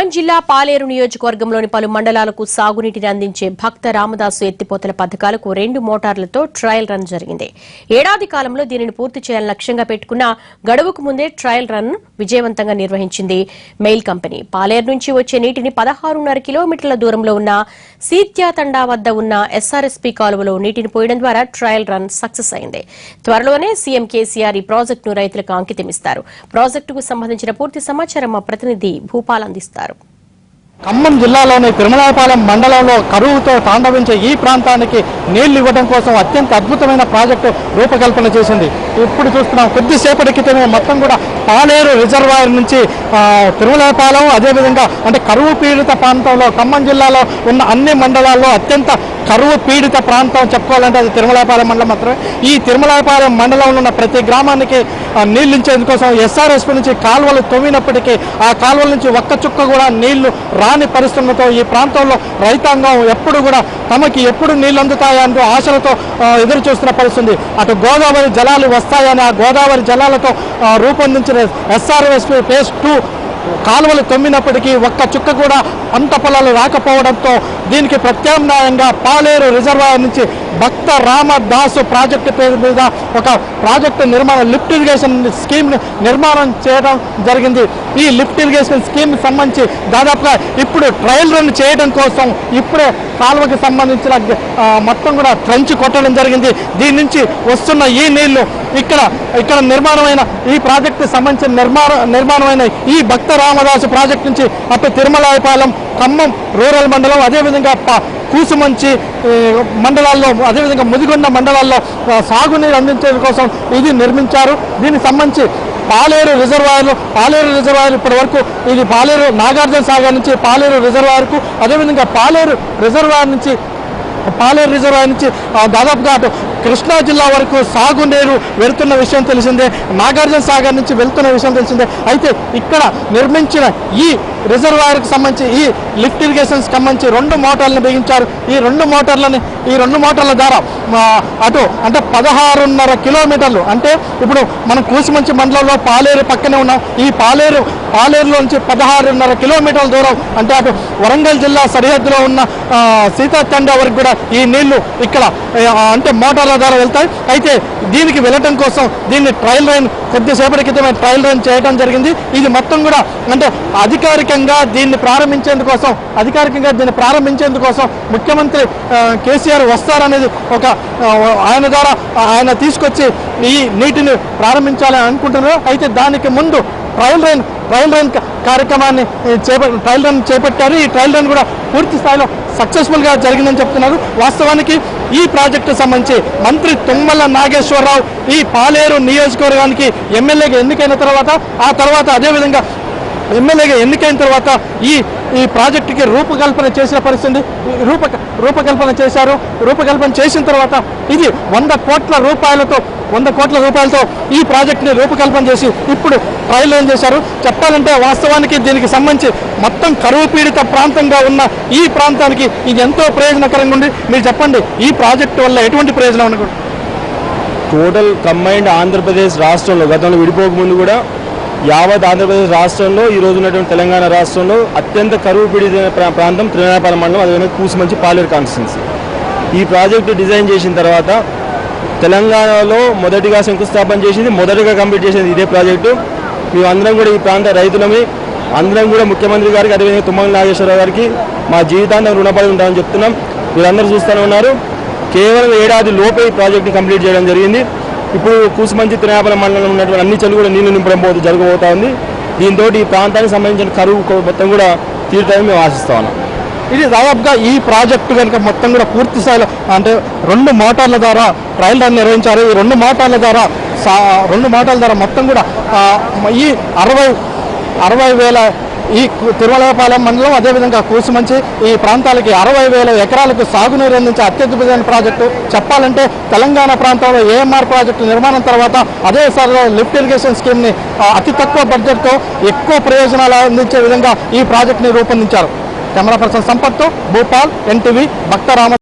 ఖమ్మం జిల్లా పాలేరు నియోజకవర్గంలోని పలు మండలాలకు సాగునీటిని అందించే భక్త రామదాసు ఎత్తిపోతల పథకాలకు 2 మోటార్లతో ట్రయల్ రన్ జరిగింది. ఏడాది కాలంలో దీనిని పూర్తి చేయాలని లక్ష్యంగా పెట్టుకున్న గడువుకు ముందే ట్రయల్ రన్ విజయవంతంగా నిర్వహించింది మెయిల్ కంపెనీ. పాలేరు నుంచి వచ్చే నీటిని 16.5 కిలోమీటర్ల దూరంలో ఉన్న సీత్యాతండా వద్ద ఉన్న ఎస్ఆర్ఎస్పీ కాలువలో నీటిని పోయడం ద్వారా ట్రయల్ రన్ సక్సెస్ అయింది. త్వరలోనే సీఎం కేసీఆర్ ఈ ప్రాజెక్టును రైతులకు అంకితమిస్తారు. ప్రాజెక్టుకు సంబంధించిన పూర్తి సమాచారం మా ప్రతినిధి భూపాల్ అందిస్తారు. ఖమ్మం జిల్లాలోని తిరుమలాయపాలెం మండలంలో కరువుతో తాండవించే ఈ ప్రాంతానికి నీళ్లు ఇవ్వడం కోసం అత్యంత అద్భుతమైన ప్రాజెక్టు రూపకల్పన చేసింది. ఇప్పుడు చూస్తున్నాం, కొద్దిసేపటి క్రితమే మొత్తం కూడా పాలేరు రిజర్వాయర్ నుంచి తిరుమలాయపాలెం, అదేవిధంగా అంటే కరువు పీడిత ప్రాంతంలో ఖమ్మం జిల్లాలో ఉన్న అన్ని మండలాల్లో అత్యంత కరువు పీడిత ప్రాంతం చెప్పుకోవాలంటే అది తిరుమలాయపాలెం మండలం మాత్రమే. ఈ తిరుమలాయపాలెం మండలంలో ఉన్న ప్రతి గ్రామానికి నీళ్లు ఇచ్చేందుకోసం ఎస్ఆర్ఎస్పీ నుంచి కాలువలు తవ్వినప్పటికీ ఆ కాలువల నుంచి ఒక్క చుక్క కూడా నీళ్లు రాని పరిస్థితులతో ఈ ప్రాంతంలో రైతాంగం ఎప్పుడు కూడా తమకి ఎప్పుడు నీళ్లు అందుతాయంటూ ఆశలతో ఎదురు చూస్తున్న పరిస్థితి. అటు గోదావరి జలాలు వస్తాయని ఆ గోదావరి జలాలతో రూపొందించిన ఎస్ఆర్ఎస్పీ ఫేజ్ 2 కాలువలు తమ్మినప్పటికీ ఒక్క చుక్క కూడా పంట పొలాలు రాకపోవడంతో దీనికి ప్రత్యామ్నాయంగా పాలేరు రిజర్వాయర్ నుంచి భక్త రామదాసు ప్రాజెక్టు పేరు మీద ఒక ప్రాజెక్టు నిర్మాణం లిఫ్ట్ ఇరిగేషన్ స్కీమ్ నిర్మాణం చేయడం జరిగింది. ఈ లిఫ్ట్ ఇరిగేషన్ స్కీమ్ సంబంధించి దాదాపుగా ఇప్పుడు ట్రయల్ రన్ చేయడం కోసం ఇప్పుడే కాలువకి సంబంధించిన మొత్తం కూడా ట్రెంచ్ కొట్టడం జరిగింది. దీని నుంచి వస్తున్న ఈ నీళ్లు ఇక్కడ నిర్మాణమైన ఈ ప్రాజెక్టు సంబంధించిన నిర్మాణమైన ఈ భక్త రామదాసు ప్రాజెక్టు నుంచి అటు తిరుమలాయపాలెం, ఖమ్మం రూరల్ మండలం, అదేవిధంగా కూసుమంచి మండలాల్లో, అదేవిధంగా ముదిగొండ మండలాల్లో సాగునీరు అందించడం కోసం ఇది నిర్మించారు. దీనికి సంబంధించి పాలేరు రిజర్వాయర్ ఇప్పటి వరకు ఇది పాలేరు నాగార్జున సాగర్ నుంచి పాలేరు రిజర్వాయర్కు, అదేవిధంగా పాలేరు రిజర్వాయర్ నుంచి దాదాపుగా అటు కృష్ణా జిల్లా వరకు సాగునీరు వెళుతున్న విషయం తెలిసిందే, నాగార్జున సాగర్ నుంచి వెళ్తున్న విషయం తెలిసిందే. అయితే ఇక్కడ నిర్మించిన ఈ రిజర్వాయర్కి సంబంధించి ఈ లిఫ్ట్ ఇరిగేషన్కి సంబంధించి 2 మోటార్లను బిగించారు. ఈ రెండు మోటార్ల ద్వారా అటు అంటే 16.5 కిలోమీటర్లు, అంటే ఇప్పుడు మనం కూసుమంచి మండలంలో పాలేరు పక్కనే ఉన్నాం. ఈ పాలేరులోంచి 16.5 కిలోమీటర్ల దూరం, అంటే అటు వరంగల్ జిల్లా సరిహద్దులో ఉన్న సీతాతండా వరకు కూడా ఈ నీళ్లు ఇక్కడ అంటే మోటార్ల ద్వారా వెళ్తాయి. అయితే దీనికి వెళ్ళటం కోసం దీన్ని ట్రయల్ రన్ కొద్దిసేపటి క్రితమే ట్రయల్ రన్ చేయడం జరిగింది. ఇది మొత్తం కూడా అంటే అధికారికంగా దీన్ని ప్రారంభించేందుకోసం ముఖ్యమంత్రి కేసీఆర్ వస్తారనేది ఒక ఆయన తీసుకొచ్చి ఈ నీటిని ప్రారంభించాలని అనుకుంటున్నారు. అయితే దానికి ముందు ట్రయల్ రన్ కార్యక్రమాన్ని చేపట్టారు. ఈ ట్రయల్ రన్ కూడా పూర్తి స్థాయిలో సక్సెస్ఫుల్గా జరిగిందని చెప్తున్నారు. వాస్తవానికి ఈ ప్రాజెక్టు సంబంధించి మంత్రి తుమ్మల నాగేశ్వరరావు ఈ పాలేరు నియోజకవర్గానికి ఎమ్మెల్యేగా ఎన్నికైన తర్వాత అదేవిధంగా ఎమ్మెల్యేగా ఎన్నికైన తర్వాత ఈ ప్రాజెక్టుకి రూపకల్పన చేసిన పరిస్థితి. రూపకల్పన చేసిన తర్వాత ఇది 100 కోట్ల రూపాయలతో ఈ ప్రాజెక్టుని రూపకల్పన చేసి ఇప్పుడు ట్రయల్ రన్ చేశారు. చెప్పాలంటే వాస్తవానికి దీనికి సంబంధించి మొత్తం కరువు పీడిత ప్రాంతంగా ఉన్న ఈ ప్రాంతానికి ఇది ఎంతో ప్రయోజనకరంగా ఉంది. మీరు చెప్పండి, ఈ ప్రాజెక్టు వల్ల ఎటువంటి ప్రయోజనం అనుకుంటున్నారు? టోటల్ కంబైన్డ్ ఆంధ్రప్రదేశ్ రాష్ట్రంలో గతంలో విడిపోకముందు కూడా యావత్ ఆంధ్రప్రదేశ్ రాష్ట్రంలో ఈ రోజు ఉన్నటువంటి తెలంగాణ రాష్ట్రంలో అత్యంత కరువు పీడిత ప్రాంతం తిరుమలాయపాలెం మండలం, అదేవిధంగా కూసుమంచి పాలేరు కాన్స్టిట్యున్సీ. ఈ ప్రాజెక్టు డిజైన్ చేసిన తర్వాత తెలంగాణలో మొదటిగా శంకుస్థాపన చేసింది, మొదటిగా కంప్లీట్ చేసింది ఇదే ప్రాజెక్టు. మేము అందరం కూడా ఈ ప్రాంత రైతులమి అందరం కూడా ముఖ్యమంత్రి గారికి, అదేవిధంగా తుమ్మల నాగేశ్వరరావు గారికి మా జీవితాంతం రుణపడి ఉంటామని చెప్తున్నాం. మీరందరూ చూస్తూనే ఉన్నారు, కేవలం ఏడాది లోపే ఈ ప్రాజెక్టుని కంప్లీట్ చేయడం జరిగింది. ఇప్పుడు కూసుమంచి తిరుమలాయపాలెం మండలంలో ఉన్నటువంటి అన్ని చెల్లు కూడా నీళ్లు నింపడం జరగబోతా ఉంది. దీంతో ఈ ప్రాంతానికి సంబంధించిన కరువు మొత్తం కూడా తీరుతామని మేము ఆశిస్తా ఉన్నాం. ఇది దాదాపుగా ఈ ప్రాజెక్టు కనుక మొత్తం కూడా పూర్తి స్థాయిలో అంటే 2 మోటార్ల ద్వారా ట్రయల్ రన్ నిర్వహించారు. ఈ 2 మోటార్ల ద్వారా మొత్తం కూడా ఈ 60,000 ఈ తిరుమలాయపాలెం మండలం, అదేవిధంగా కూసుమంచి ఈ ప్రాంతాలకి 60,000 ఎకరాలకు సాగునీరు అందించే అత్యద్భుతమైన ప్రాజెక్టు. చెప్పాలంటే తెలంగాణ ప్రాంతంలో ఏఎంఆర్ ప్రాజెక్టు నిర్మాణం తర్వాత అదే లిఫ్ట్ ఇరిగేషన్ స్కీమ్ని అతి తక్కువ బడ్జెట్తో ఎక్కువ ప్రయోజనాలు అందించే విధంగా ఈ ప్రాజెక్టుని రూపొందించారు. కెమెరా పర్సన్ సంపత్తో భూపాల్, NTV, భక్త రామ.